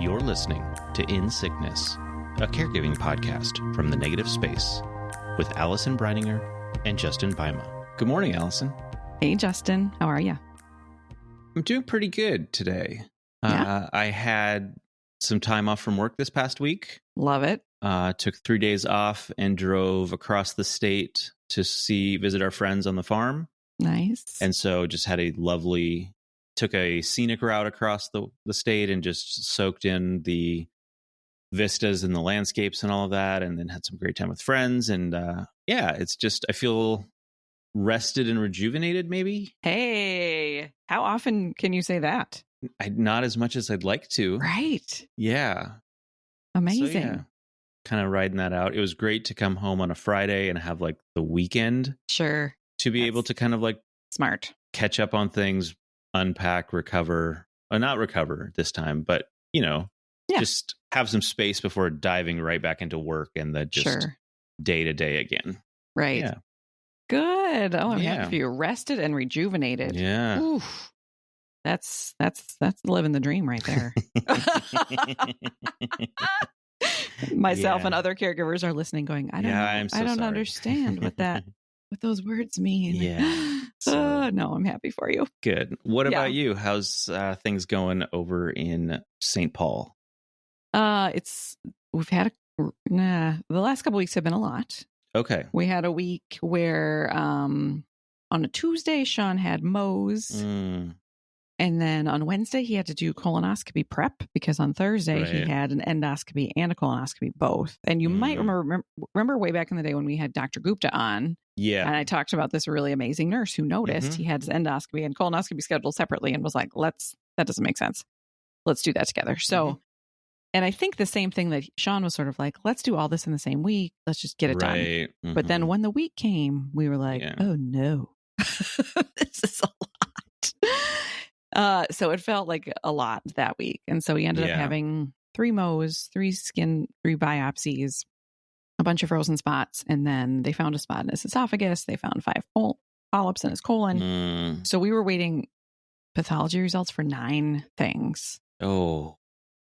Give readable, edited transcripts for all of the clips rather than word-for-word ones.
You're listening to In Sickness, a caregiving podcast from the negative space with Allison Breininger and Justin Bima. Good morning, Allison. Hey, Justin. How are you? I'm doing pretty good today. Yeah. I had some time off from work this past week. Love it. Took 3 days off and drove across the state to visit our friends on the farm. Nice. And so just had took a scenic route across the state and just soaked in the vistas and the landscapes and all of that, and then had some great time with friends. And it's just, I feel rested and rejuvenated, maybe. Hey, how often can you say that? Not as much as I'd like to. Right. Yeah. Amazing. So, kind of riding that out. It was great to come home on a Friday and have like the weekend. Sure. To be able to kind of like smart catch up on things, unpack, recover, or not recover this time, but just have some space before diving right back into work and the just day to day again. Right. Yeah. Good. Oh, I'm happy for you. Rested and rejuvenated. Yeah. Oof. That's living the dream right there. Myself and other caregivers are listening going, I don't understand what those words mean. Yeah. No, I'm happy for you. Good. What about you? How's things going over in St. Paul? We've had the last couple weeks have been a lot. Okay. We had a week where on a Tuesday, Sean had Mo's. And then on Wednesday, he had to do colonoscopy prep because on Thursday, he had an endoscopy and a colonoscopy both. And you might remember way back in the day when we had Dr. Gupta on. Yeah. And I talked about this really amazing nurse who noticed he had his endoscopy and colonoscopy scheduled separately and was like, that doesn't make sense. Let's do that together. So, and I think the same thing that Sean was sort of like, let's do all this in the same week. Let's just get it done. Mm-hmm. But then when the week came, we were like, oh no, this is a lot. So it felt like a lot that week. And so he ended up having 3 Mo's, 3 skin, 3 biopsies, a bunch of frozen spots. And then they found a spot in his esophagus. They found 5 polyps in his colon. So we were waiting pathology results for 9 things. Oh.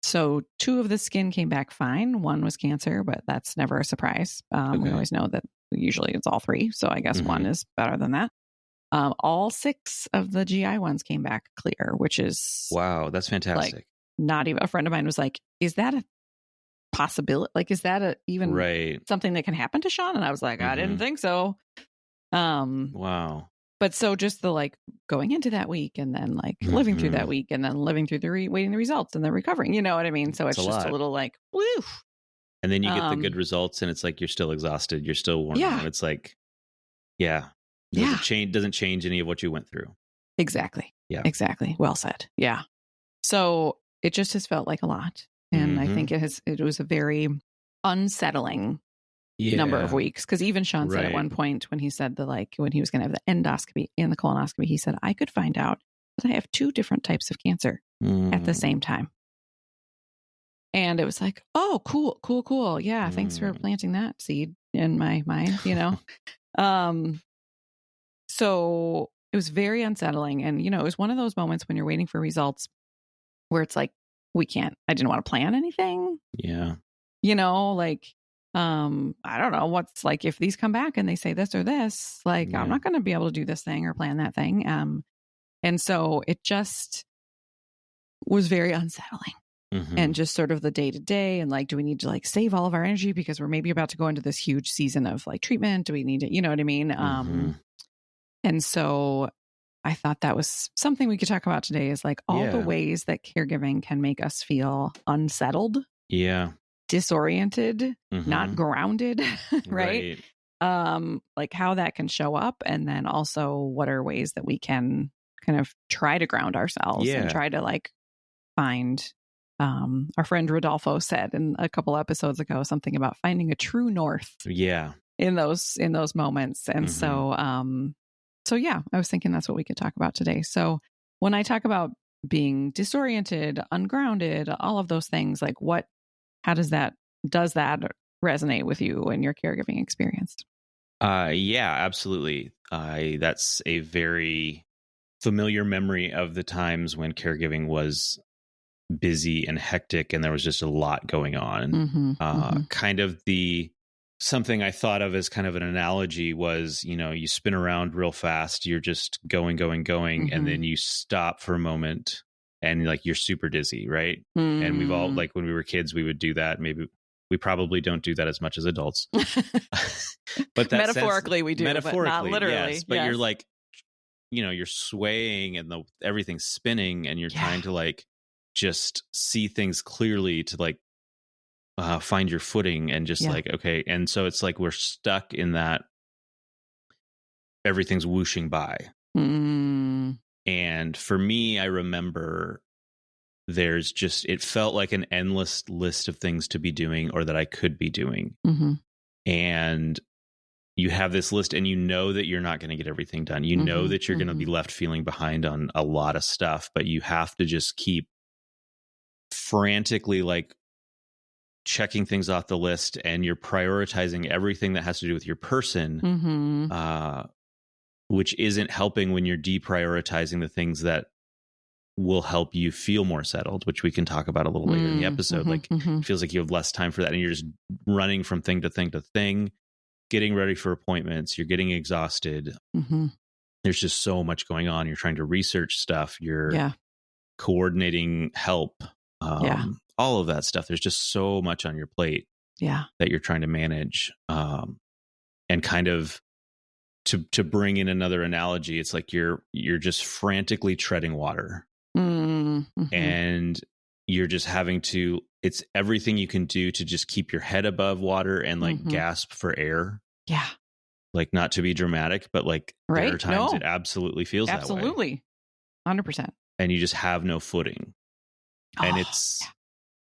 So 2 of the skin came back fine. 1 was cancer, but that's never a surprise. We always know that usually it's all 3. So I guess 1 is better than that. All 6 of the GI ones came back clear, which is... Wow, that's fantastic. Like, not even... A friend of mine was like, is that a possibility? Like, is that even something that can happen to Sean? And I was like, I didn't think so. Wow. But so just the going into that week and then living through that week and then living through waiting the results and then recovering, you know what I mean? So it's just a little woo. And then you get the good results and it's like, you're still exhausted. You're still worn out. It's like, doesn't change any of what you went through. Exactly. Yeah. Exactly. Well said. Yeah. So it just has felt like a lot. And I think it was a very unsettling number of weeks. Because even Sean said at one point when he said when he was going to have the endoscopy and the colonoscopy, he said, I could find out that I have 2 different types of cancer at the same time. And it was like, oh, cool. Yeah. Thanks for planting that seed in my mind, So it was very unsettling. And, it was one of those moments when you're waiting for results where it's like, I didn't want to plan anything. Yeah. I don't know what's if these come back and they say this or this, I'm not going to be able to do this thing or plan that thing. And so it just was very unsettling. And just sort of the day to day and do we need to save all of our energy because we're maybe about to go into this huge season of treatment? Do we need to, you know what I mean? And so I thought that was something we could talk about today is all the ways that caregiving can make us feel unsettled. Yeah. Disoriented, not grounded, right? How that can show up. And then also what are ways that we can kind of try to ground ourselves and try to find, our friend Rodolfo said in a couple episodes ago, something about finding a true north. Yeah. In those moments. And so I was thinking that's what we could talk about today. So when I talk about being disoriented, ungrounded, all of those things, does that resonate with you and your caregiving experience? Yeah, absolutely. That's a very familiar memory of the times when caregiving was busy and hectic, and there was just a lot going on. Kind of something I thought of as kind of an analogy was, you spin around real fast, you're just going, and then you stop for a moment and like you're super dizzy, right? And we've all, like when we were kids, we would do that. Maybe we probably don't do that as much as adults. But that metaphorically we do, but not literally. Yes, but you're like, you're swaying and everything's spinning, and you're trying to like just see things clearly to like find your footing and just like, okay. And so it's like we're stuck in that everything's whooshing by. And for me, I remember it felt like an endless list of things to be doing or that I could be doing. And you have this list and you know that you're not going to get everything done. You know that you're going to be left feeling behind on a lot of stuff, but you have to just keep frantically like checking things off the list, and you're prioritizing everything that has to do with your person, which isn't helping when you're deprioritizing the things that will help you feel more settled, which we can talk about a little later in the episode. It feels like you have less time for that, and you're just running from thing to thing to thing, getting ready for appointments. You're getting exhausted. There's just so much going on. You're trying to research stuff. You're coordinating help. All of that stuff. There's just so much on your plate that you're trying to manage. And kind of to bring in another analogy, it's like you're just frantically treading water. And you're just having to, it's everything you can do to just keep your head above water and like gasp for air. Yeah. Like, not to be dramatic, but like there are times it absolutely feels that way. Absolutely. 100%. And you just have no footing. And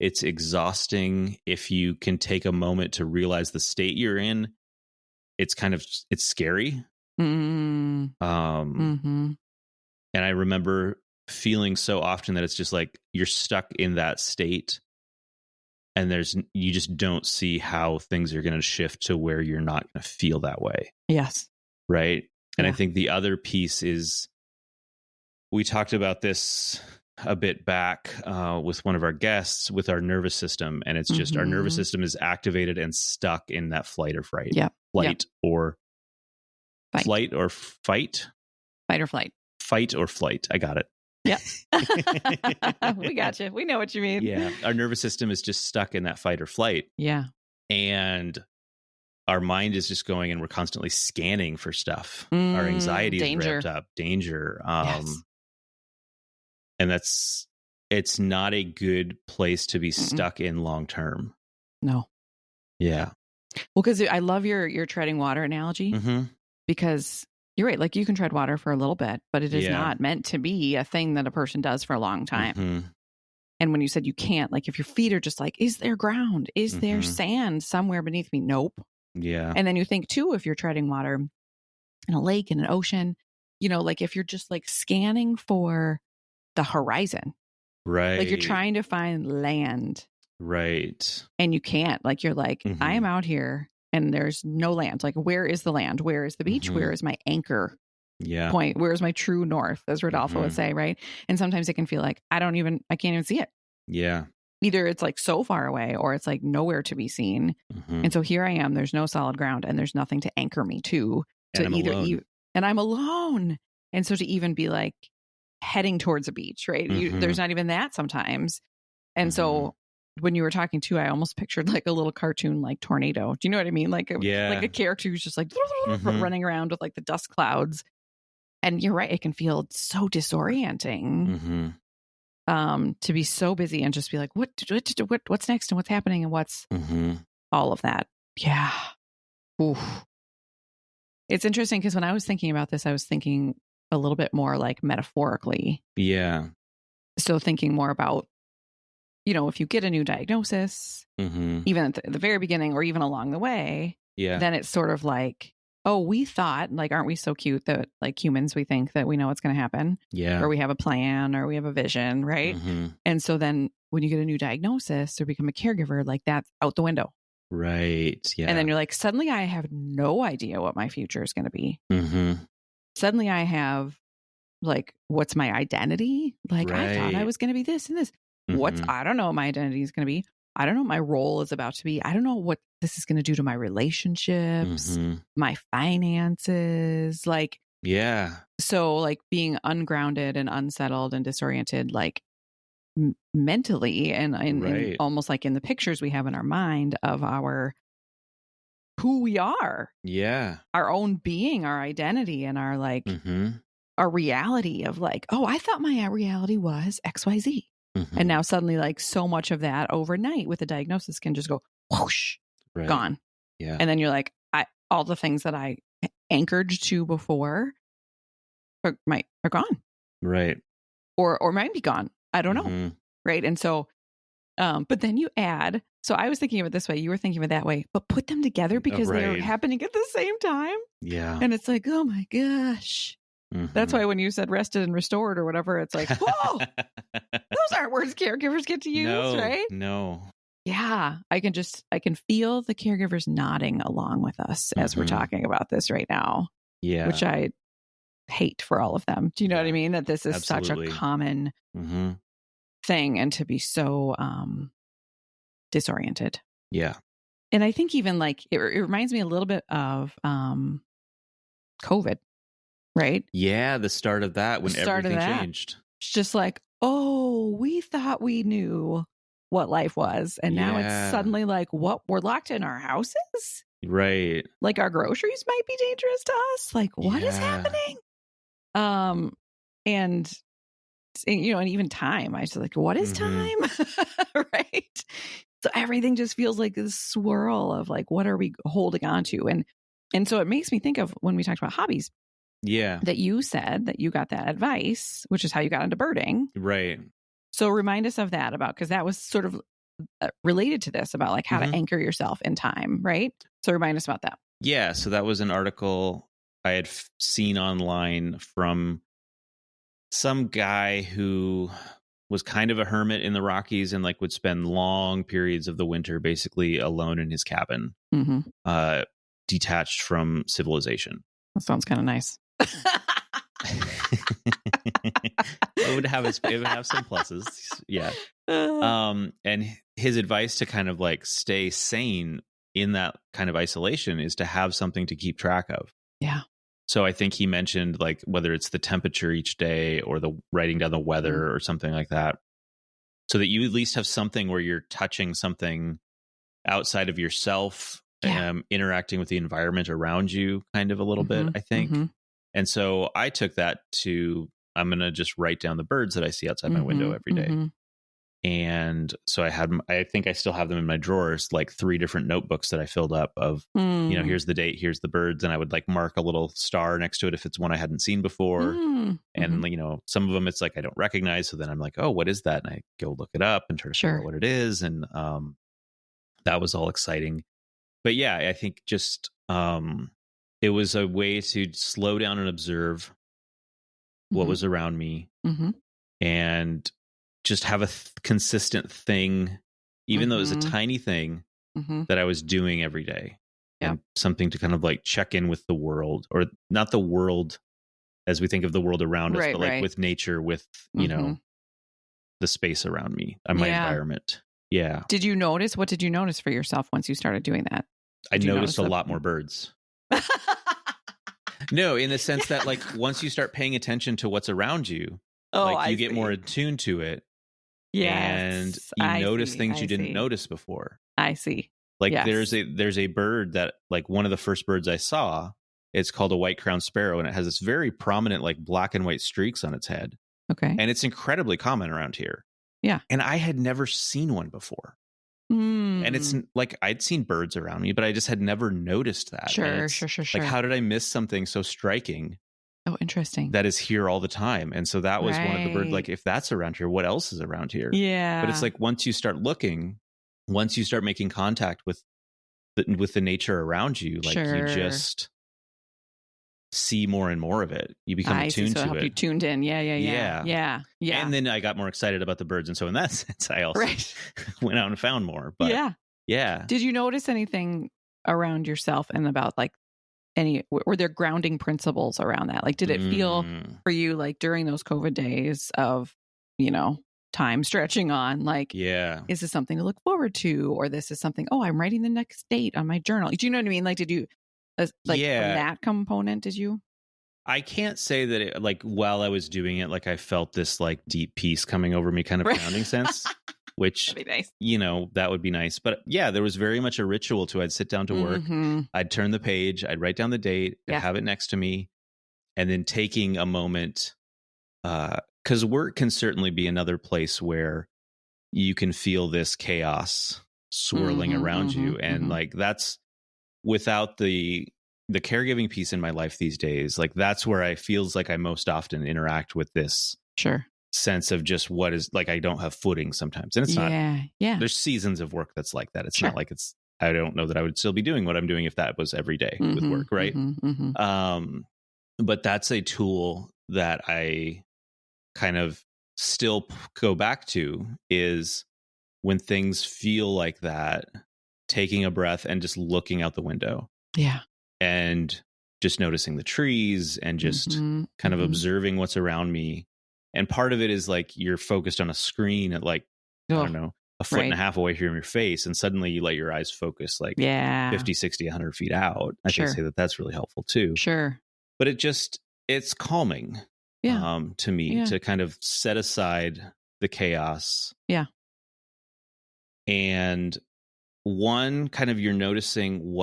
it's exhausting. If you can take a moment to realize the state you're in, it's scary. And I remember feeling so often that it's just like you're stuck in that state, and you just don't see how things are going to shift to where you're not going to feel that way. Yes. Right. And I think the other piece is, we talked about this a bit back with one of our guests with our nervous system. And it's just our nervous system is activated and stuck in that flight or fright. Flight or fight. Flight or fight. Fight or flight. Fight or flight. I got it. Yep. We got you. We know what you mean. Yeah. Our nervous system is just stuck in that fight or flight. Yeah. And our mind is just going, and we're constantly scanning for stuff. Our anxiety is ramped up. Danger. Yes. And it's not a good place to be stuck in long term. No. Yeah. Well, because I love your treading water analogy, because you're right. Like, you can tread water for a little bit, but it is not meant to be a thing that a person does for a long time. And when you said you can't, like, if your feet are just like, is there ground? Is there sand somewhere beneath me? Nope. Yeah. And then you think too, if you're treading water in a lake, in an ocean, like if you're just like scanning for the horizon, right? Like, you're trying to find land, right? And you can't. Like, you're like, I am out here and there's no land. Like, where is the land? Where is the beach? Where is my anchor point? Where is my true north, as Rodolfo would say, right? And sometimes it can feel like I can't even see it. Yeah. Either it's like so far away, or it's like nowhere to be seen. And so here I am, there's no solid ground, and there's nothing to anchor me to and I'm alone. And so to even be like heading towards a beach, right? There's not even that sometimes. And so when you were talking too, I almost pictured like a little cartoon, like Tornado. Do you know what I mean? Like a character who's just like running around with like the dust clouds. And you're right, it can feel so disorienting to be so busy and just be like, what's next and what's happening and what's all of that. Yeah. Oof. It's interesting because when I was thinking about this, I was thinking a little bit more like metaphorically. Yeah. So thinking more about, if you get a new diagnosis, even at the very beginning or even along the way, then it's sort of like, oh, we thought, like, aren't we so cute that, like, humans, we think that we know what's going to happen? Yeah. Or we have a plan, or we have a vision, right? And so then when you get a new diagnosis or become a caregiver, like, that's out the window. Right. Yeah. And then you're like, suddenly I have no idea what my future is going to be. Suddenly I have, like, what's my identity? Like, I thought I was going to be this and this. I don't know what my identity is going to be. I don't know what my role is about to be. I don't know what this is going to do to my relationships, my finances. Like, so like being ungrounded and unsettled and disoriented, like mentally and almost like in the pictures we have in our mind of who we are. Yeah. Our own being, our identity, and our like our reality of like, oh, I thought my reality was XYZ. And now suddenly like so much of that overnight with a diagnosis can just go whoosh, gone. Yeah. And then you're like, all the things that I anchored to before are gone. Right. Or might be gone. I don't know. Right. And so, but then you add, so I was thinking of it this way, you were thinking of it that way, but put them together because they're happening at the same time. Yeah. And it's like, oh my gosh. That's why when you said rested and restored or whatever, it's like, whoa, those aren't words caregivers get to use, right? No. Yeah. I can feel the caregivers nodding along with us as we're talking about this right now. Yeah. Which I hate for all of them. Do you know what I mean? That this is such a common thing and to be so disoriented. Yeah. And I think even like it reminds me a little bit of COVID, right? Yeah, the start of that when everything changed. It's just like, oh, we thought we knew what life was. And now it's suddenly like, what? We're locked in our houses? Right. Like our groceries might be dangerous to us. Like what is happening? And you know, and even time, I was like, what is time? Right. So everything just feels like this swirl of like, what are we holding on to? And so it makes me think of when we talked about hobbies. Yeah. That you said that you got that advice, which is how you got into birding. Right. So remind us of that because that was sort of related to this about like how to anchor yourself in time. Right. So remind us about that. Yeah. So that was an article I had seen online from some guy who was kind of a hermit in the Rockies and like would spend long periods of the winter basically alone in his cabin, detached from civilization. That sounds kind of nice. it would have some pluses. Yeah. And his advice to kind of like stay sane in that kind of isolation is to have something to keep track of. Yeah. So I think he mentioned like whether it's the temperature each day or the writing down the weather or something like that, so that you at least have something where you're touching something outside of yourself, interacting with the environment around you kind of a little bit, I think. And so I took that to, I'm going to just write down the birds that I see outside my window every day. And so I think I still have them in my drawers, like 3 different notebooks that I filled up of, you know, here's the date, here's the birds. And I would like mark a little star next to it if it's one I hadn't seen before. And, you know, some of them it's like I don't recognize. So then I'm like, oh, what is that? And I go look it up and try to figure out what it is. And that was all exciting. But yeah, I think just it was a way to slow down and observe what was around me and just have a consistent thing, even though it was a tiny thing that I was doing every day. And something to kind of like check in with the world, or not the world as we think of the world around us, but like with nature, with, you know, the space around me and my environment. Yeah. What did you notice for yourself once you started doing that? I noticed a lot more birds. No, in the sense that like once you start paying attention to what's around you, you get more attuned to it. And you notice things you didn't notice before. I see. Like there's a bird that like one of the first birds I saw, it's called a white-crowned sparrow, and it has this very prominent like black and white streaks on its head. Okay. And it's incredibly common around here. Yeah. And I had never seen one before. And it's like I'd seen birds around me, but I just had never noticed that. Sure. Like, how did I miss something so striking? Oh, interesting. That is here all the time. And so that was one of the birds, like, if that's around here, what else is around here? Yeah. But it's like once you start looking, once you start making contact with the nature around you, like you just see more and more of it. You become attuned to it. You tuned in. Yeah. And then I got more excited about the birds. And so in that sense, I also went out and found more. But yeah. Did you notice anything around yourself and about like were there grounding principles around that? Like, did it feel for you like during those COVID days of, you know, time stretching on. Like, Yeah. is this something to look forward to? Or this is something, I'm writing the next date on my journal. Do you know what I mean? Like, did you, like, from that component, did you? I can't say that it, like, while I was doing it, like, I felt this like deep peace coming over me, kind of grounding sense, which, That'd be nice. that would be nice. But yeah, there was very much a ritual to, I'd sit down to work, I'd turn the page, I'd write down the date, I'd have it next to me, and then taking a moment, because work can certainly be another place where you can feel this chaos swirling around you. And like, that's without the caregiving piece in my life these days, like that's where I feels like I most often interact with this sense of just what is like, I don't have footing sometimes. And it's not, there's seasons of work that's like that. It's not like it's, I don't know that I would still be doing what I'm doing if that was every day with work. Right. But that's a tool that I kind of still go back to, is when things feel like that, taking a breath and just looking out the window. Yeah. And just noticing the trees and just kind of observing what's around me. And part of it is like, you're focused on a screen at like, I don't know, a foot and a half away from your face. And suddenly you let your eyes focus like 50, 60, 100 feet out. I can say that that's really helpful too. But it's calming to me to kind of set aside the chaos. And one, kind of, you're noticing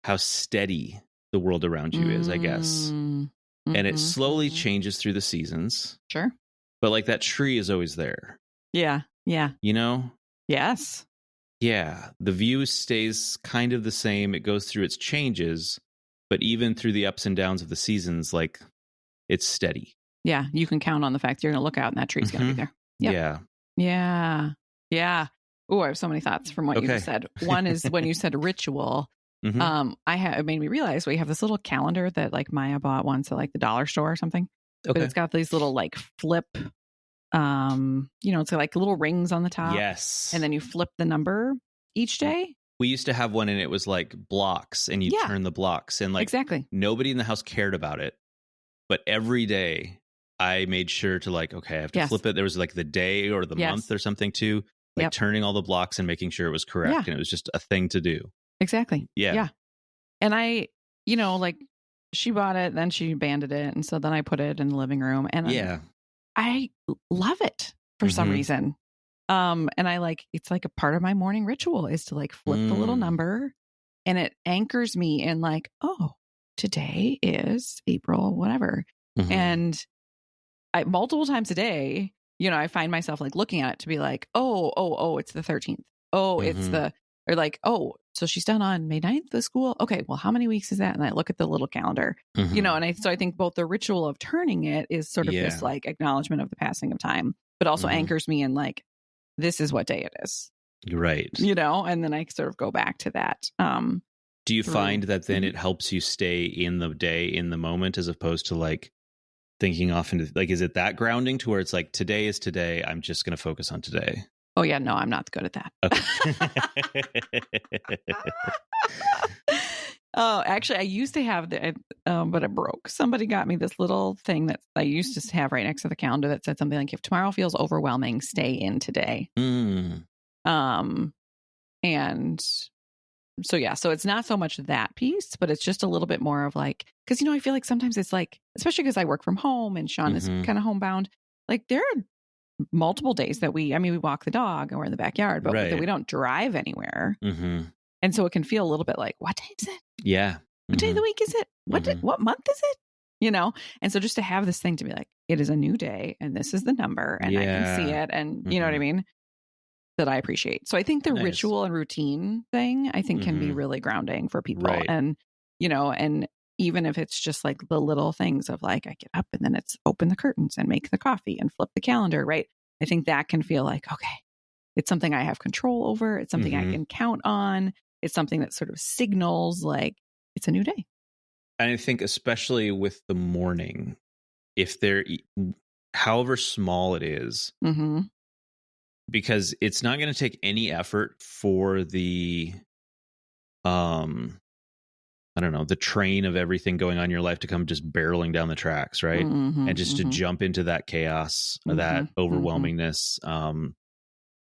how steady the world around you is, I guess. And it slowly changes through the seasons. But like, that tree is always there. Yeah. You know? Yes. Yeah. The view stays kind of the same. It goes through its changes, but even through the ups and downs of the seasons, like, it's steady. Yeah. You can count on the fact you're going to look out and that tree's going to be there. Yeah. Oh, I have so many thoughts from what you just said. One is when you said ritual. It made me realize we have this little calendar that like Maya bought once at like the dollar store or something. But it's got these little like flip, it's like little rings on the top. Yes. And then you flip the number each day. We used to have one and it was like blocks, and you turn the blocks, and like nobody in the house cared about it. But every day I made sure to like, okay, I have to flip it. There was like the day or the month or something too, like turning all the blocks and making sure it was correct. And it was just a thing to do. Exactly. Yeah. And I, like, she bought it, then she banded it. And so then I put it in the living room, and I love it for some reason. And I like, it's like a part of my morning ritual is to like flip the little number, and it anchors me in like, oh, today is April, whatever. And I multiple times a day, I find myself like looking at it to be like, oh, it's the 13th. Oh, it's or like, oh, so she's done on May 9th, the school. Okay, well, how many weeks is that? And I look at the little calendar, and I think both the ritual of turning it is sort of this like acknowledgement of the passing of time, but also anchors me in like, this is what day it is. Right. And then I sort of go back to that. Do you find that then it helps you stay in the day, in the moment, as opposed to like thinking off into like, is it that grounding to where it's like, today is today, I'm just going to focus on today? Oh yeah, no, I'm not good at that. Okay. Oh, actually, I used to have but it broke. Somebody got me this little thing that I used to have right next to the calendar that said something like, "If tomorrow feels overwhelming, stay in today." And so so it's not so much that piece, but it's just a little bit more of like, because I feel like sometimes it's like, especially because I work from home and Sean is kind of homebound, like there are multiple days that we walk the dog and we're in the backyard, but that we don't drive anywhere. And so it can feel a little bit like, what day is it? Yeah. What day of the week is it? What month is it? And so just to have this thing to be like, it is a new day and this is the number and I can see it. And you know what I mean? That I appreciate. So I think the ritual and routine thing, I think can be really grounding for people. And, and even if it's just like the little things of like, I get up and then it's open the curtains and make the coffee and flip the calendar, right? I think that can feel like, okay, it's something I have control over. It's something I can count on. It's something that sort of signals like it's a new day. And I think especially with the morning, if they're, however small it is, because it's not going to take any effort for the I don't know, the train of everything going on in your life to come just barreling down the tracks, right? Mm-hmm, And just to jump into that chaos, or that overwhelmingness,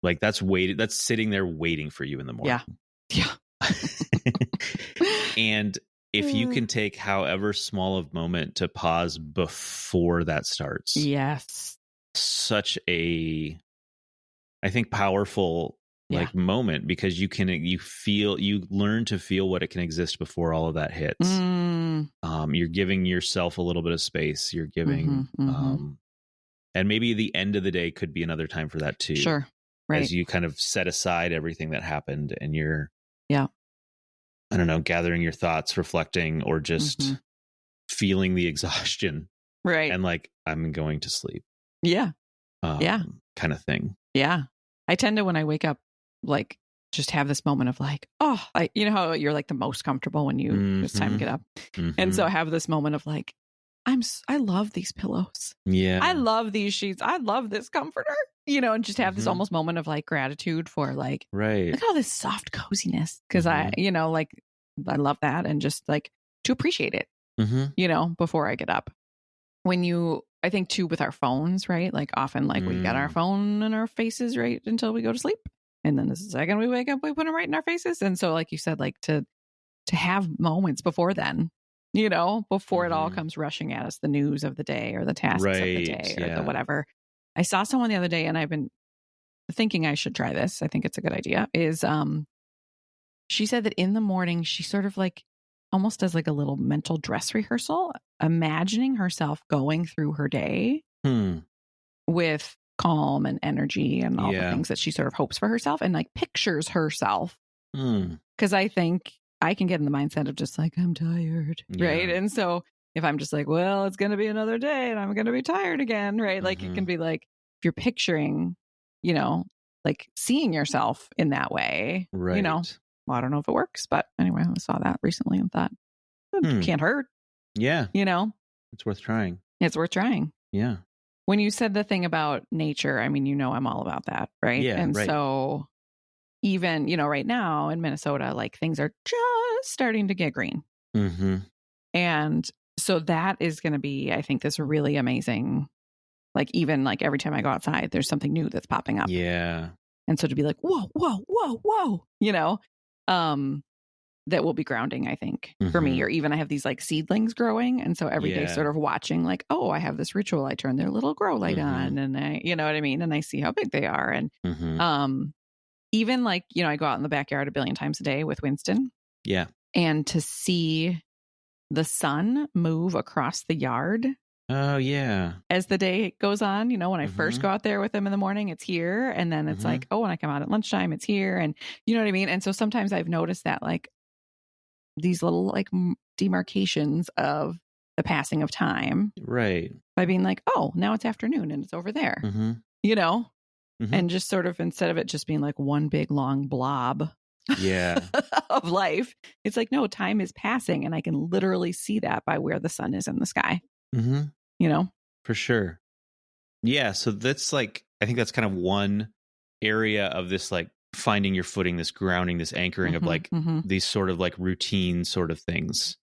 like that's sitting there waiting for you in the morning. Yeah. And if you can take however small of moment to pause before that starts. Yes. Such a, I think, powerful moment, because you learn to feel what it can exist before all of that hits. You're giving yourself a little bit of space. You're giving, and maybe the end of the day could be another time for that too. Sure. Right. As you kind of set aside everything that happened, and you're, I don't know, gathering your thoughts, reflecting, or just feeling the exhaustion. Right. And like, I'm going to sleep. Yeah. Kind of thing. Yeah. I tend to, when I wake up, like, just have this moment of like, oh, you know how you're like the most comfortable when it's time to get up. And so I have this moment of like, I love these pillows. Yeah. I love these sheets. I love this comforter, and just have this almost moment of like gratitude for like, right. look at all this soft coziness. Cause I love that. And just like to appreciate it, before I get up. I think too, with our phones, right? Like often, like we got our phone in our faces right until we go to sleep. And then the second we wake up, we put them right in our faces. And so, like you said, like to have moments before then, before it all comes rushing at us, the news of the day or the tasks of the day or the whatever. I saw someone the other day, and I've been thinking I should try this. I think it's a good idea. She said that in the morning, she sort of like almost does like a little mental dress rehearsal, imagining herself going through her day with calm and energy and all the things that she sort of hopes for herself, and like pictures herself. Because I think I can get in the mindset of just like, I'm tired, right? And so if I'm just like, well, it's going to be another day and I'm going to be tired again, right? Like it can be like, if you're picturing, like seeing yourself in that way, right. Well, I don't know if it works, but anyway, I saw that recently and thought, it can't hurt. Yeah. It's worth trying. It's worth trying. Yeah. When you said the thing about nature, I mean, I'm all about that, right? Yeah. And right. so even, right now in Minnesota, like things are just starting to get green. And so that is going to be, I think, this really amazing, like even like every time I go outside, there's something new that's popping up. Yeah. And so to be like, whoa, that will be grounding, I think, for me. Or even I have these like seedlings growing. And so every day sort of watching like, oh, I have this ritual. I turn their little grow light on and I, you know what I mean? And I see how big they are. And even like, I go out in the backyard a billion times a day with Winston. Yeah. And to see the sun move across the yard. Oh, yeah. As the day goes on, when I first go out there with him in the morning, it's here. And then it's like, oh, when I come out at lunchtime, it's here. And you know what I mean? And so sometimes I've noticed that like these little like demarcations of the passing of time. Right. By being like, oh, now it's afternoon and it's over there, and just sort of instead of it just being like one big long blob of life, it's like, no, time is passing. And I can literally see that by where the sun is in the sky. For sure. Yeah. So that's like, I think that's kind of one area of this, like finding your footing, this grounding, this anchoring of like these sort of like routine sort of things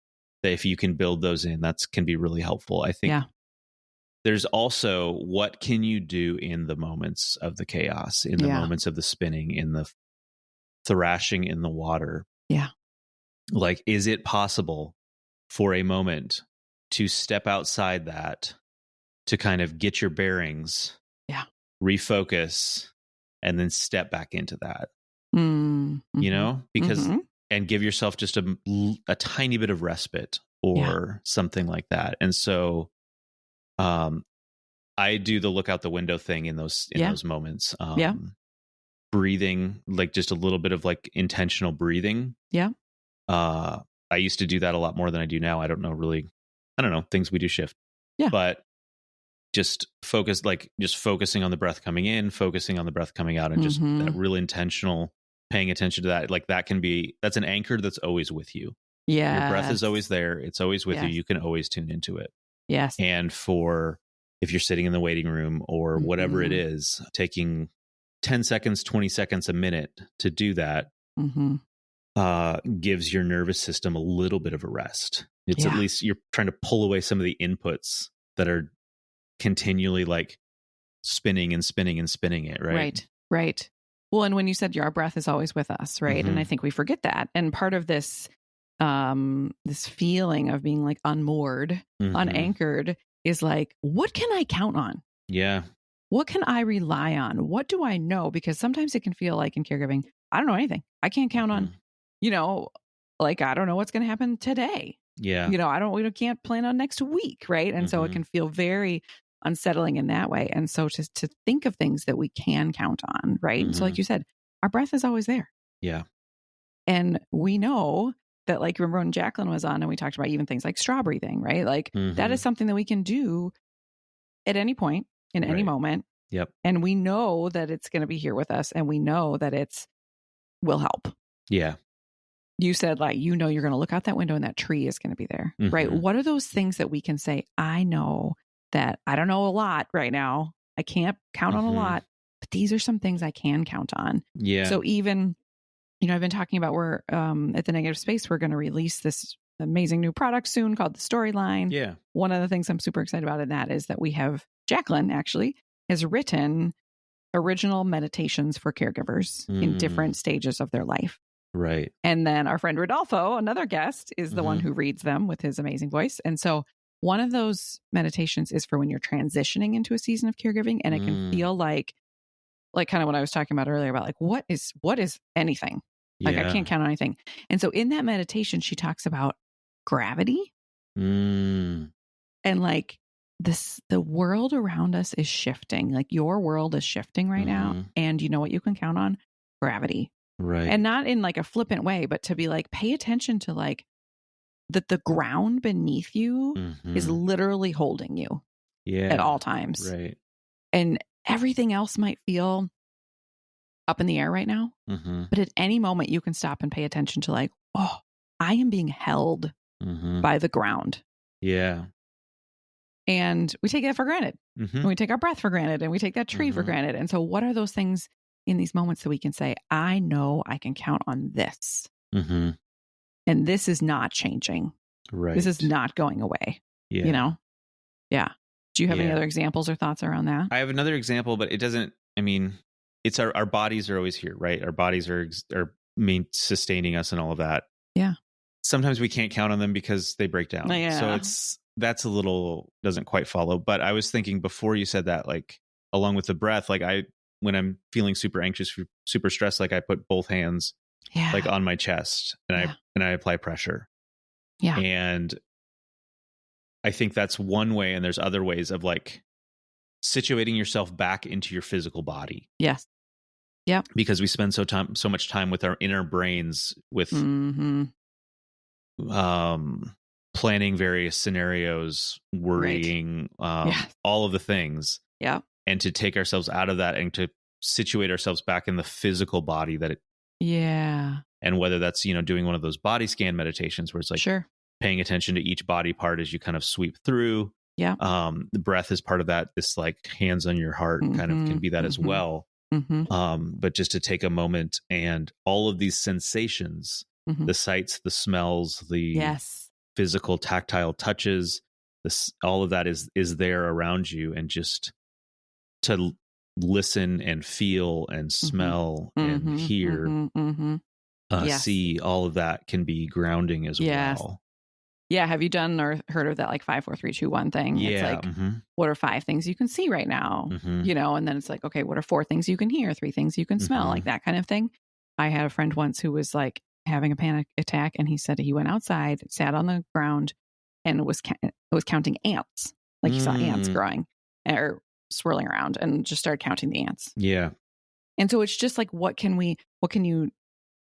that if you can build those in, that can be really helpful. I think there's also, what can you do in the moments of the chaos, in the moments of the spinning, in the thrashing in the water? Yeah. Like, is it possible for a moment to step outside that, to kind of get your bearings, refocus, and then step back into that, because, and give yourself just a tiny bit of respite or something like that. And so, I do the look out the window thing in those moments, breathing, like just a little bit of like intentional breathing. Yeah. I used to do that a lot more than I do now. I don't know, things we do shift. Yeah. But just focusing on the breath coming in, focusing on the breath coming out, and just that real intentional paying attention to that. Like that's an anchor that's always with you. Yeah. Your breath is always there. It's always with you. You can always tune into it. Yes. And if you're sitting in the waiting room or whatever it is, taking 10 seconds, 20 seconds, a minute to do that, gives your nervous system a little bit of a rest. It's at least you're trying to pull away some of the inputs that are continually like spinning and spinning and spinning it, right? Right. Well, and when you said our breath is always with us, right? And I think we forget that. And part of this this feeling of being like unmoored, unanchored is like, what can I count on? Yeah. What can I rely on? What do I know? Because sometimes it can feel like in caregiving, I don't know anything. I can't count on, like, I don't know what's going to happen today. Yeah. We can't plan on next week. Right. And so it can feel very unsettling in that way. And so to think of things that we can count on. Right. So like you said, our breath is always there. Yeah. And we know that, like, remember when Jacqueline was on and we talked about even things like straw breathing, right? Like that is something that we can do at any point in any moment. Yep. And we know that it's going to be here with us, and we know that will help. Yeah. You said, like, you're going to look out that window and that tree is going to be there, right? What are those things that we can say, I know that I don't know a lot right now. I can't count on a lot, but these are some things I can count on. Yeah. So even, I've been talking about we're at the Negative Space, we're going to release this amazing new product soon called the Storyline. Yeah. One of the things I'm super excited about in that is that we have Jacqueline actually has written original meditations for caregivers in different stages of their life. Right. And then our friend Rodolfo, another guest, is the one who reads them with his amazing voice. And so one of those meditations is for when you're transitioning into a season of caregiving, and it can feel like kind of what I was talking about earlier about like, what is anything? Like I can't count on anything. And so in that meditation, she talks about gravity and like the world around us is shifting. Like your world is shifting right now. And you know what you can count on? Gravity. Right. And not in like a flippant way, but to be like, pay attention to like that the ground beneath you is literally holding you at all times. Right. And everything else might feel up in the air right now. But at any moment you can stop and pay attention to like, oh, I am being held by the ground. Yeah. And we take that for granted. And we take our breath for granted, and we take that tree for granted. And so what are those things in these moments that we can say, I know I can count on this. And this is not changing. Right. This is not going away. Yeah. Yeah. Do you have any other examples or thoughts around that? I have another example, but it doesn't, it's our bodies are always here, right? Our bodies are sustaining us and all of that. Yeah. Sometimes we can't count on them because they break down. Yeah. So that's a little, doesn't quite follow. But I was thinking before you said that, like along with the breath, like when I'm feeling super anxious, super stressed, like I put both hands like on my chest and I apply pressure. Yeah. And I think that's one way. And there's other ways of like situating yourself back into your physical body. Yes. Yeah. Because we spend so much time with our inner brains with planning various scenarios, worrying, all of the things. Yeah. And to take ourselves out of that and to situate ourselves back in the physical body and whether that's, doing one of those body scan meditations where it's like paying attention to each body part as you kind of sweep through. Yeah. The breath is part of that. This like hands on your heart kind of can be that as well. But just to take a moment and all of these sensations, the sights, the smells, the physical tactile touches, all of that is there around you, and just to listen and feel and smell and hear, see, all of that can be grounding as well. Yeah. Have you done or heard of that like 5, 4, 3, 2, 1 thing? Yeah. It's like, what are 5 things you can see right now? And then it's like, okay, what are 4 things you can hear? 3 things you can smell? Like that kind of thing. I had a friend once who was like having a panic attack, and he said he went outside, sat on the ground, and was counting ants. Like he saw ants growing or swirling around, and just started counting the ants. Yeah. And so it's just like, what can you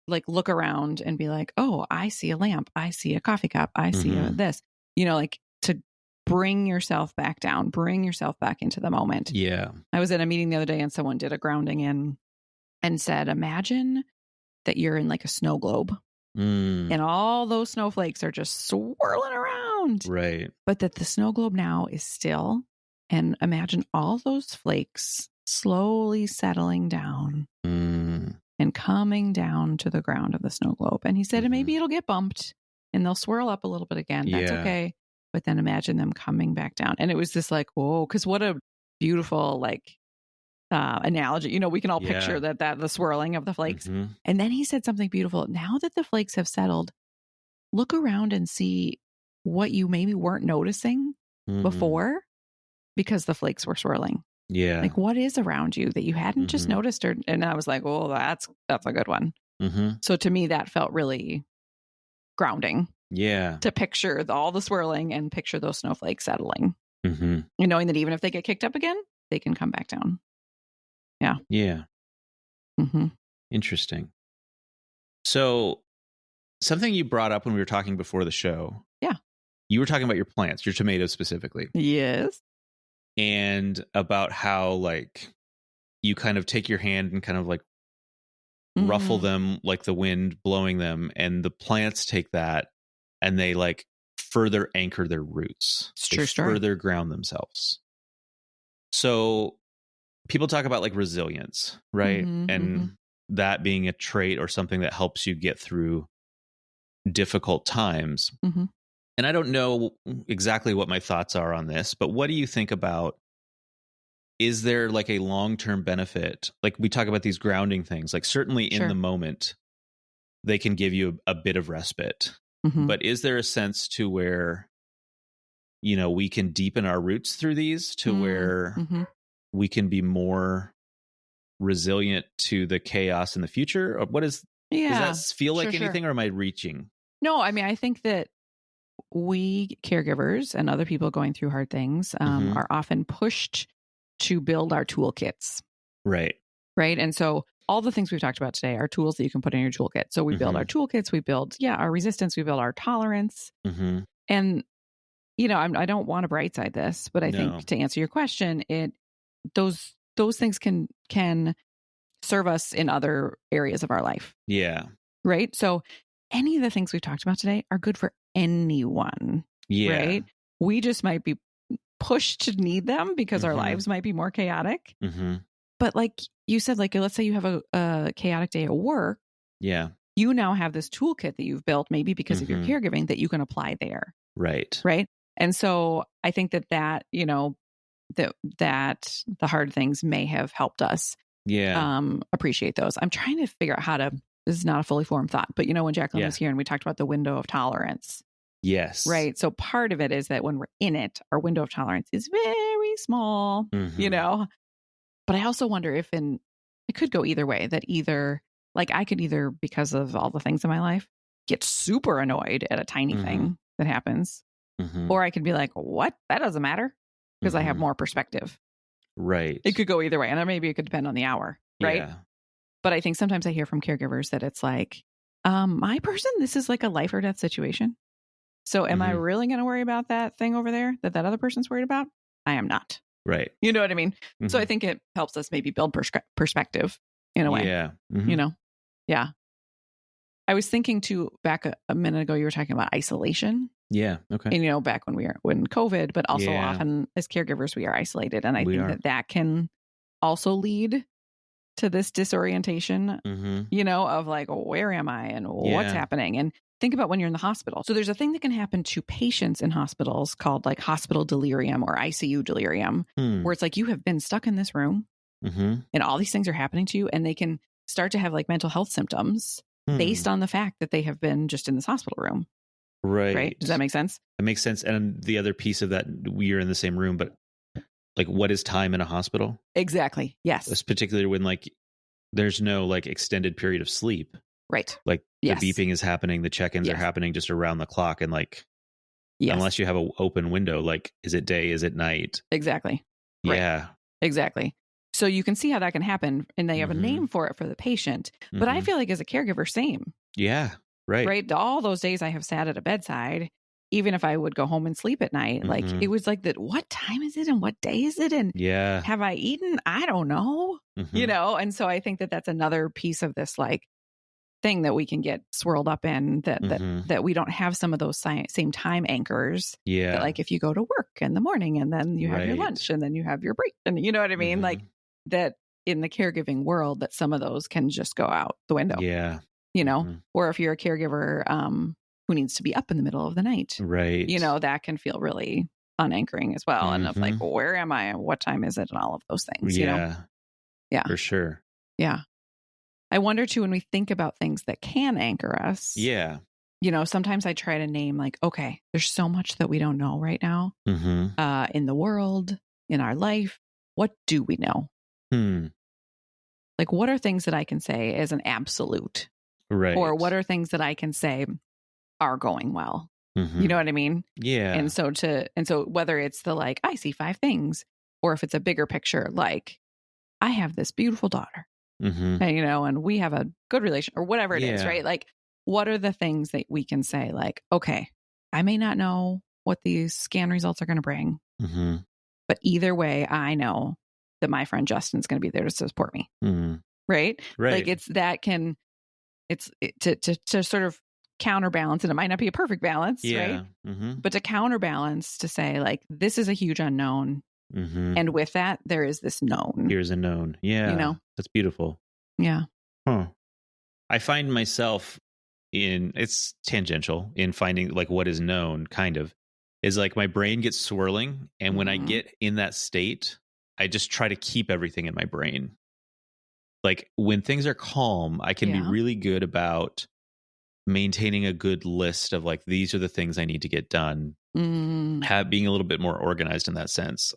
like look around and be like, oh, I see a lamp. I see a coffee cup. I see this, like to bring yourself back down, bring yourself back into the moment. Yeah. I was at a meeting the other day and someone did a grounding in and said, imagine that you're in like a snow globe and all those snowflakes are just swirling around. Right. But that the snow globe now is still, and imagine all those flakes slowly settling down and coming down to the ground of the snow globe. And he said, and maybe it'll get bumped and they'll swirl up a little bit again. That's okay. But then imagine them coming back down. And it was this like, whoa, because what a beautiful like analogy. You know, we can all picture that the swirling of the flakes. And then he said something beautiful. Now that the flakes have settled, look around and see what you maybe weren't noticing before because the flakes were swirling. Yeah. Like what is around you that you hadn't just noticed? And I was like, oh, that's a good one. So to me, that felt really grounding. Yeah. To picture all the swirling and picture those snowflakes settling. And knowing that even if they get kicked up again, they can come back down. Yeah. Yeah. Interesting. So something you brought up when we were talking before the show. Yeah. You were talking about your plants, your tomatoes specifically. Yes. And about how like you kind of take your hand and kind of like ruffle them like the wind blowing them, and the plants take that and they like further anchor their roots. It's true story. Further ground themselves. So people talk about like resilience, right? And that being a trait or something that helps you get through difficult times. And I don't know exactly what my thoughts are on this, but what do you think about, is there like a long-term benefit? Like we talk about these grounding things, like certainly in the moment, they can give you a bit of respite. But is there a sense to where, you know, we can deepen our roots through these to where we can be more resilient to the chaos in the future? Or what is, does that feel like anything or am I reaching? No, I mean, I think that we caregivers and other people going through hard things are often pushed to build our toolkits. Right. Right. And so all the things we've talked about today are tools that you can put in your toolkit. So we build our toolkits, we build, our resistance, we build our tolerance. And, you know, I don't want to brightside this, but I think to answer your question, those things can serve us in other areas of our life. Yeah. Right. So any of the things we've talked about today are good for anyone. Yeah. Right. We just might be pushed to need them because our lives might be more chaotic. But like you said, like, let's say you have a chaotic day at work. Yeah. You now have this toolkit that you've built, maybe because of your caregiving, that you can apply there. Right. Right. And so I think that, you know, that the hard things may have helped us appreciate those. I'm trying to figure out how to, this is not a fully formed thought, but you know, when Jacqueline was here and we talked about the window of tolerance. Yes. Right. So part of it is that when we're in it, our window of tolerance is very small, you know, but I also wonder if it could go either way, that either like I could either, because of all the things in my life, get super annoyed at a tiny thing that happens, or I could be like, what? That doesn't matter because I have more perspective. Right. It could go either way. And maybe it could depend on the hour. Right. Yeah. But I think sometimes I hear from caregivers that it's like, my person, this is like a life or death situation. So am I really going to worry about that thing over there that other person's worried about? I am not. Right. You know what I mean? So I think it helps us maybe build perspective in a way. Yeah. You know? Yeah. I was thinking too, back a minute ago, you were talking about isolation. Yeah. Okay. And, you know, back when COVID, but also often as caregivers, we are isolated. And I think that can also lead to this disorientation, you know, of like, where am I and what's happening? And think about when you're in the hospital. So there's a thing that can happen to patients in hospitals called like hospital delirium or ICU delirium, where it's like you have been stuck in this room and all these things are happening to you, and they can start to have like mental health symptoms based on the fact that they have been just in this hospital room. Right. Does that make sense? It makes sense. And the other piece of that, we are in the same room, but like, what is time in a hospital? Exactly. Yes. It's particularly when like there's no like extended period of sleep. Right. Like the beeping is happening, the check-ins are happening just around the clock. And like, unless you have an open window, like, is it day? Is it night? Exactly. Yeah. Right. Exactly. So you can see how that can happen, and they have a name for it for the patient. But I feel like as a caregiver, same. Yeah. Right. Right. All those days I have sat at a bedside, even if I would go home and sleep at night, like it was like that. What time is it and what day is it? And have I eaten? I don't know, you know? And so I think that that's another piece of this, like, thing that we can get swirled up in, that we don't have some of those same time anchors. Yeah. That, like if you go to work in the morning and then you have your lunch and then you have your break, and you know what I mean? Like that in the caregiving world that some of those can just go out the window. Yeah. You know, or if you're a caregiver who needs to be up in the middle of the night, right? You know, that can feel really unanchoring as well. And of like, well, where am I? What time is it? And all of those things. Yeah. You know? Yeah. For sure. Yeah. I wonder too, when we think about things that can anchor us. Yeah. You know, sometimes I try to name like, okay, there's so much that we don't know right now in the world, in our life. What do we know? Like, what are things that I can say as an absolute? Right. Or what are things that I can say are going well? You know what I mean? Yeah. And so whether it's the like, I see 5 things, or if it's a bigger picture, like I have this beautiful daughter, and, you know, and we have a good relation or whatever it is, right? Like, what are the things that we can say like, okay, I may not know what these scan results are going to bring, but either way, I know that my friend Justin's going to be there to support me. Right. Like it's to sort of counterbalance, and it might not be a perfect balance, right? But to counterbalance, to say like, this is a huge unknown. And with that, there is this known. Here's a known. Yeah. You know, that's beautiful. Yeah. I find myself it's tangential in finding like what is known, kind of, is like my brain gets swirling. And when I get in that state, I just try to keep everything in my brain. Like when things are calm, I can be really good about maintaining a good list of like, these are the things I need to get done. Being a little bit more organized in that sense.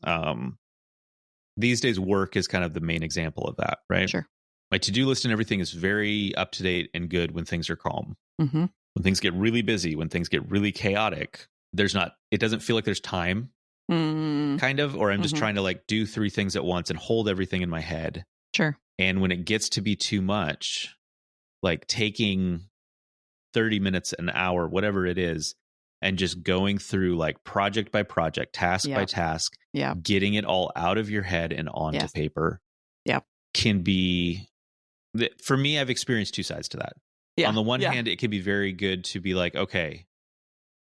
These days, work is kind of the main example of that, right? Sure. My to-do list and everything is very up to date and good when things are calm. When things get really busy, when things get really chaotic, it doesn't feel like there's time, kind of, or I'm just trying to like do 3 things at once and hold everything in my head. Sure. And when it gets to be too much, like taking 30 minutes, an hour, whatever it is, and just going through like project by project, task by task, getting it all out of your head and onto paper can be, for me, I've experienced 2 sides to that. On the one hand, it can be very good to be like, okay,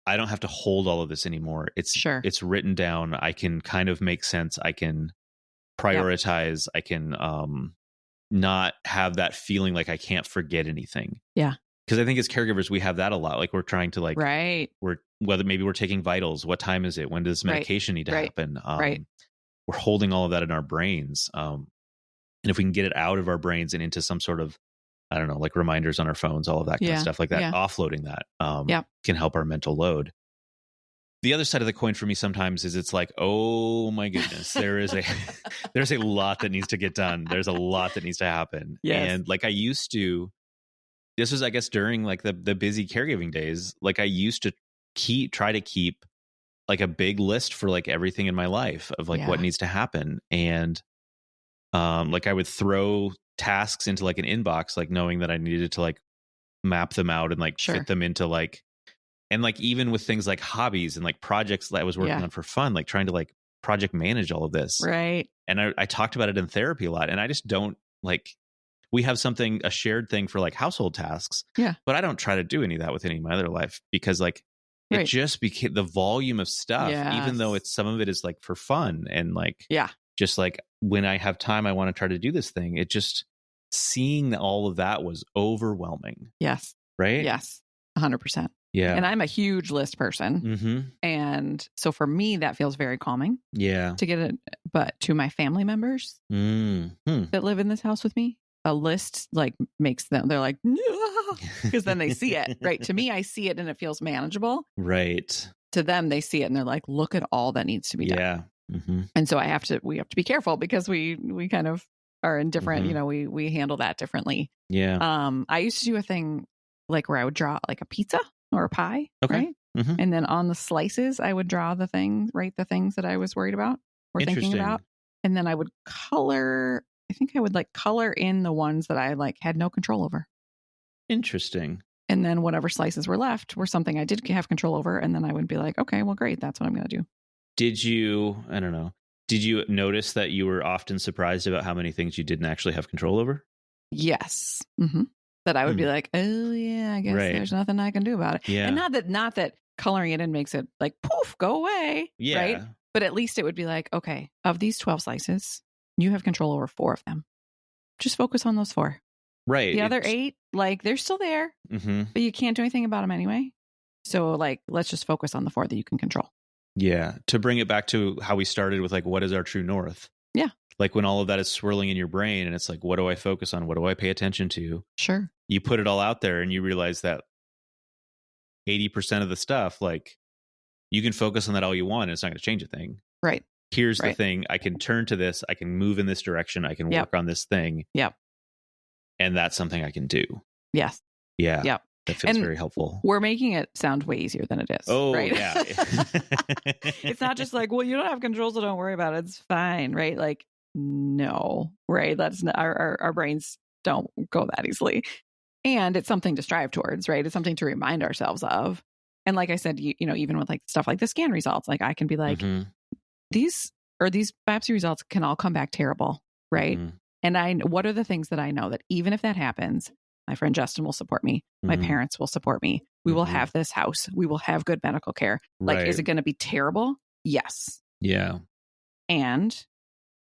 I don't have to hold all of this anymore. It's written down. I can kind of make sense. I can prioritize. I can not have that feeling like I can't forget anything. Yeah. Because I think as caregivers, we have that a lot. Like we're trying to like, whether maybe we're taking vitals, what time is it? When does medication need to happen? We're holding all of that in our brains. And if we can get it out of our brains and into some sort of, I don't know, like reminders on our phones, all of that kind of stuff like that, offloading that can help our mental load. The other side of the coin for me sometimes is it's like, oh my goodness, there's a lot that needs to get done. There's a lot that needs to happen. And like I used to, this was, I guess, during like the busy caregiving days, like I used to try to keep like a big list for like everything in my life of like what needs to happen. And like I would throw tasks into like an inbox, like knowing that I needed to like map them out and like fit them into like, and like even with things like hobbies and like projects that I was working on for fun, like trying to like project manage all of this. Right. And I talked about it in therapy a lot, and I just don't like, we have a shared thing for like household tasks. Yeah. But I don't try to do any of that with any of my other life, because like it just became the volume of stuff, even though some of it is like for fun and like, just like when I have time, I want to try to do this thing. It just, seeing all of that was overwhelming. Yes. Right? Yes. 100%. Yeah. And I'm a huge list person. And so for me, that feels very calming. Yeah. To get it, but to my family members that live in this house with me, a list like makes them, they're like, because then they see it. Right. To me, I see it and it feels manageable. Right. To them, they see it and they're like, look at all that needs to be done. Yeah. And so we have to be careful, because we kind of are in different, you know, we handle that differently. Yeah. I used to do a thing like where I would draw like a pizza or a pie. Okay. Right? And then on the slices, I would draw the things that I was worried about or thinking about. And then I would color, I think I would like color in the ones that I like had no control over. Interesting. And then whatever slices were left were something I did have control over. And then I would be like, okay, well, great. That's what I'm going to do. Did you notice that you were often surprised about how many things you didn't actually have control over? Yes. That I would be like, oh yeah, I guess there's nothing I can do about it. Yeah. And not that coloring it in makes it like, poof, go away. Yeah. Right. But at least it would be like, okay, of these 12 slices, you have control over 4 of them. just focus on those 4. Right. The other 8, like they're still there, but you can't do anything about them anyway. So like, let's just focus on the 4 that you can control. Yeah. To bring it back to how we started with like, what is our true north? Yeah. Like when all of that is swirling in your brain and it's like, what do I focus on? What do I pay attention to? Sure. You put it all out there and you realize that 80% of the stuff, like you can focus on that all you want. And it's not going to change a thing. Right. Here's the thing. I can turn to this. I can move in this direction. I can work on this thing. Yep. And that's something I can do. Yes. Yeah. Yep. That feels very helpful. We're making it sound way easier than it is. Oh, right? yeah. It's not just like, well, you don't have control, so don't worry about it. It's fine, right? Like, no, right? That's not, our brains don't go that easily. And it's something to strive towards, right? It's something to remind ourselves of. And like I said, you know, even with like stuff like the scan results, like I can be like, these biopsy results can all come back terrible, right? And what are the things that I know that even if that happens, my friend Justin will support me. My parents will support me. We will have this house. We will have good medical care. Like, is it going to be terrible? Yes. Yeah. And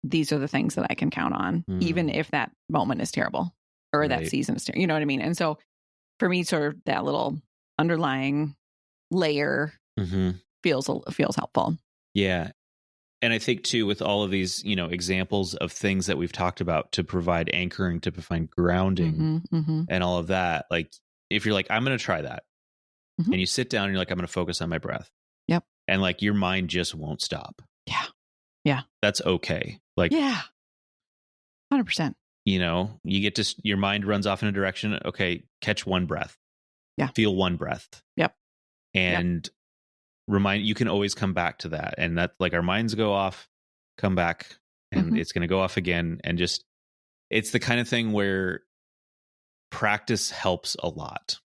these are the things that I can count on, even if that moment is terrible or that season is terrible. You know what I mean? And so for me, sort of that little underlying layer feels helpful. Yeah. And I think too, with all of these, you know, examples of things that we've talked about to provide anchoring, to provide grounding and all of that, like if you're like, I'm going to try that and you sit down and you're like, I'm going to focus on my breath. Yep. And like your mind just won't stop. Yeah. Yeah. That's okay. Like, yeah. 100%. You know, you get to, your mind runs off in a direction. Okay. Catch one breath. Yeah. Feel one breath. Yep. And you can always come back to that. And that, like, our minds go off, come back, and it's going to go off again. And just, it's the kind of thing where practice helps a lot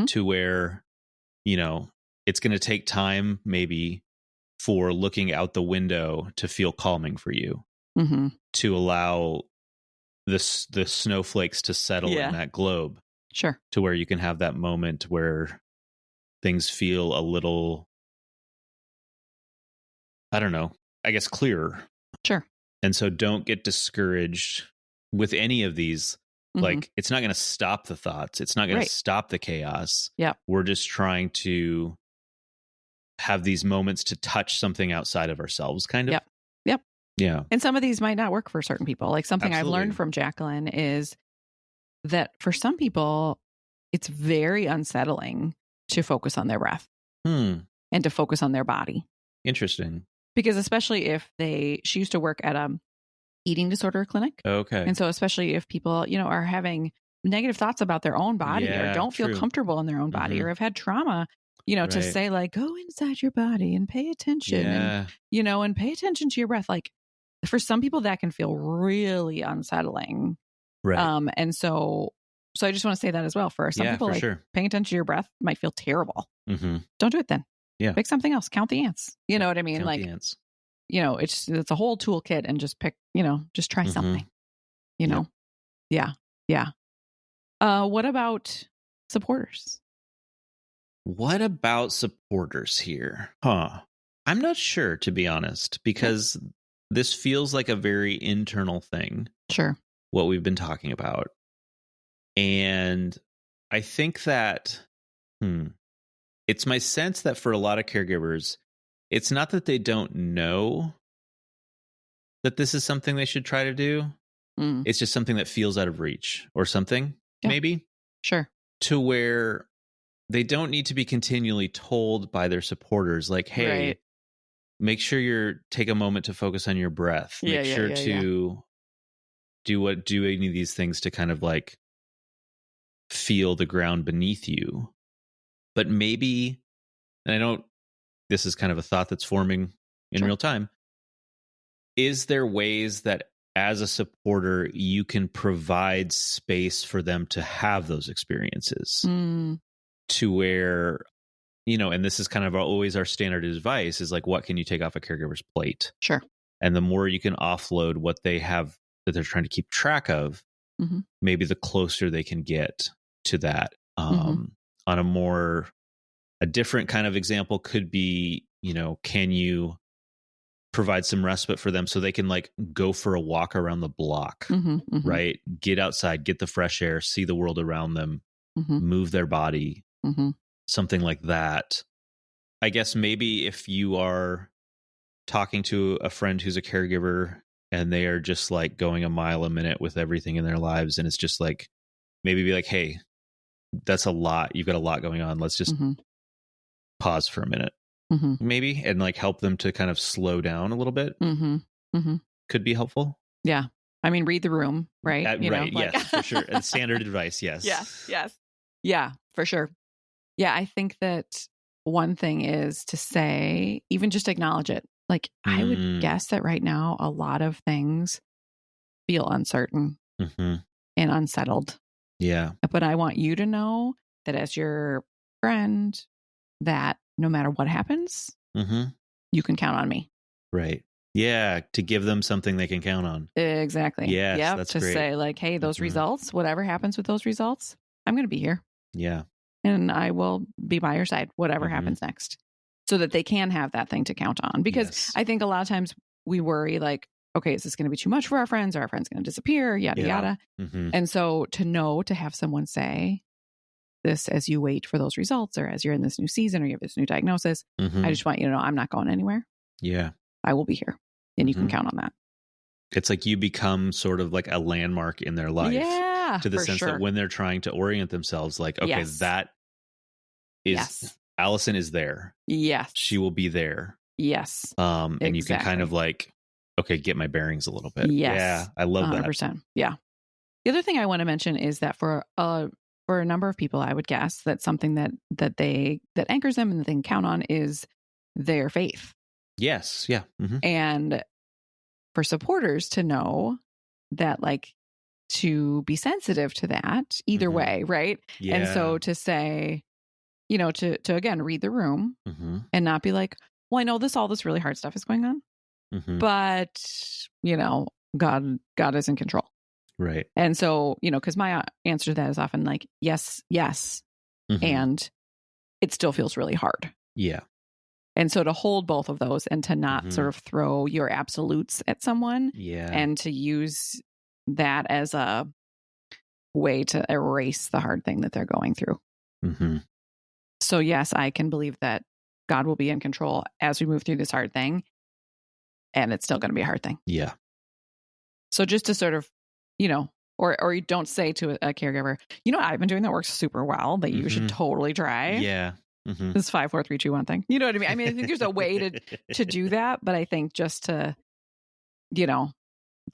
to where, you know, it's going to take time maybe for looking out the window to feel calming for you, to allow the snowflakes to settle in that globe. Sure. To where you can have that moment where things feel a little, I don't know, I guess clearer. Sure. And so don't get discouraged with any of these. Like, it's not going to stop the thoughts. It's not going to stop the chaos. Yeah. We're just trying to have these moments to touch something outside of ourselves, kind of. Yep. Yep. Yeah. And some of these might not work for certain people. Like something I've learned from Jacqueline is that for some people, it's very unsettling to focus on their breath and to focus on their body. Interesting. Because especially if she used to work at a eating disorder clinic. Okay. And so especially if people, you know, are having negative thoughts about their own body or don't feel comfortable in their own body or have had trauma, you know, to say like, go inside your body and pay attention and, you know, and pay attention to your breath. Like for some people that can feel really unsettling. Right. And so I just want to say that as well. For some people, like paying attention to your breath might feel terrible. Don't do it then. Yeah. Pick something else. Count the ants. You know what I mean? Count the ants. You know, it's a whole toolkit and just pick, you know, just try something, you know? Yeah. Yeah. What about supporters? What about supporters here? I'm not sure, to be honest, because this feels like a very internal thing. Sure. What we've been talking about. And I think that, it's my sense that for a lot of caregivers, it's not that they don't know that this is something they should try to do. It's just something that feels out of reach or something, maybe. Sure. To where they don't need to be continually told by their supporters, like, hey, make sure take a moment to focus on your breath. Make sure to do any of these things to kind of like feel the ground beneath you. But maybe, and this is kind of a thought that's forming in real time. Is there ways that as a supporter, you can provide space for them to have those experiences to where, you know, and this is kind of always our standard advice is like, what can you take off a caregiver's plate? Sure. And the more you can offload what they have that they're trying to keep track of, maybe the closer they can get to that. On a different kind of example could be, you know, can you provide some respite for them so they can like go for a walk around the block, right? Get outside, get the fresh air, see the world around them, move their body, something like that. I guess maybe if you are talking to a friend who's a caregiver and they are just like going a mile a minute with everything in their lives, and it's just like, maybe be like, hey, that's a lot. You've got a lot going on. Let's just pause for a minute, maybe, and like help them to kind of slow down a little bit. Could be helpful. Yeah. I mean, read the room, right? Right. Yes, for sure. And standard advice. Yes. Yes. Yeah, for sure. Yeah. I think that one thing is to say, even just acknowledge it. Like, I would guess that right now, a lot of things feel uncertain and unsettled. Yeah. But I want you to know that as your friend, that no matter what happens, you can count on me. Right. Yeah. To give them something they can count on. Exactly. Yes. Yep. That's to great. say like, hey, those results, whatever happens with those results, I'm going to be here. Yeah. And I will be by your side, whatever happens next, so that they can have that thing to count on. Because I think a lot of times we worry like, okay, is this going to be too much for our friends? Are our friends going to disappear? Yada, yada. And so to have someone say this as you wait for those results, or as you're in this new season, or you have this new diagnosis, I just want you to know I'm not going anywhere. Yeah. I will be here, and you can count on that. It's like you become sort of like a landmark in their life. Yeah. To the sense that when they're trying to orient themselves, like, okay, that is Allison is there. Yes. She will be there. Yes. And you can kind of like, okay, get my bearings a little bit. Yes. Yeah. I love 100%. That. Yeah. The other thing I want to mention is that for a number of people, I would guess that something that anchors them and that they can count on is their faith. Yes. Yeah. And for supporters to know that, like, to be sensitive to that either way, right? Yeah. And so to say, you know, to again, read the room and not be like, well, I know all this really hard stuff is going on, but, you know, God is in control. Right. And so, you know, because my answer to that is often like, yes. And it still feels really hard. Yeah. And so to hold both of those and to not sort of throw your absolutes at someone and to use that as a way to erase the hard thing that they're going through. So yes, I can believe that God will be in control as we move through this hard thing, and it's still going to be a hard thing. Yeah. So just to sort of, you know, or you don't say to a caregiver, you know, I've been doing that works super well that you should totally try. Yeah. This 5, 4, 3, 2, 1 thing. You know what I mean? I mean, I think there's a way to do that, but I think just to, you know,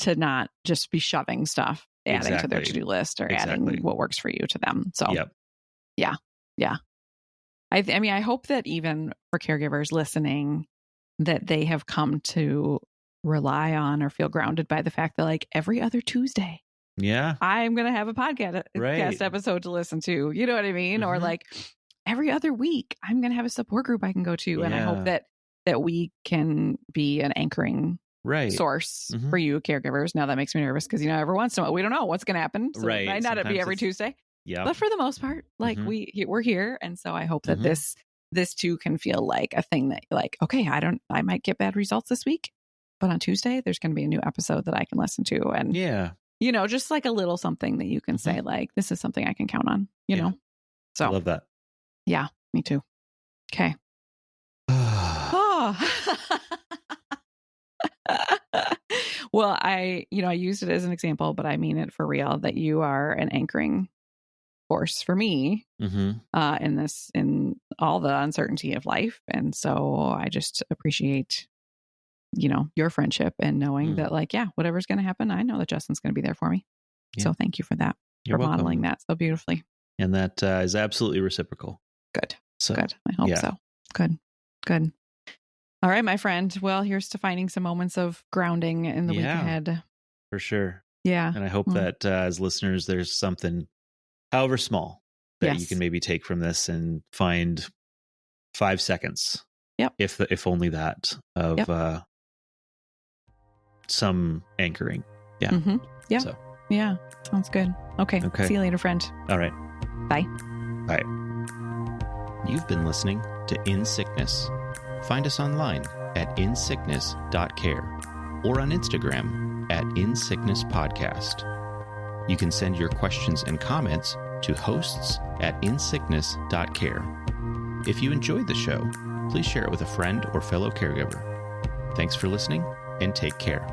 to not just be shoving stuff, adding to their to-do list or adding what works for you to them. So yeah. I mean, I hope that even for caregivers listening, that they have come to rely on or feel grounded by the fact that, like, every other Tuesday, I'm going to have a podcast episode to listen to. You know what I mean? Or like every other week, I'm going to have a support group I can go to. And I hope that we can be an anchoring source for you caregivers. Now that makes me nervous because, you know, every once in a while, we don't know what's going to happen. So it might not be every Tuesday. Yeah. But for the most part, like we're here. And so I hope that this too can feel like a thing that, like, okay, I might get bad results this week, but on Tuesday, there's going to be a new episode that I can listen to. And you know, just like a little something that you can say, like, this is something I can count on, you know? So I love that. Yeah, me too. Okay. Well, I used it as an example, but I mean it for real, that you are an anchoring force for me in all the uncertainty of life. And so I just appreciate, you know, your friendship and knowing that, like, whatever's going to happen, I know that Justin's going to be there for me. So thank you for that. You're for welcome. Modeling that so beautifully. And that is absolutely reciprocal. Good. So, good. I hope so. Good. All right, my friend. Well, here's to finding some moments of grounding in the week ahead. For sure. Yeah. And I hope that as listeners, there's something, however small, that you can maybe take from this and find 5 seconds. Yep. If only that of some anchoring. Yeah. Yeah. So. Yeah. Sounds good. Okay. See you later, friend. All right. Bye. Bye. You've been listening to In Sickness. Find us online at insickness.care or on Instagram at insicknesspodcast. You can send your questions and comments to hosts@insickness.care. If you enjoyed the show, please share it with a friend or fellow caregiver. Thanks for listening, and take care.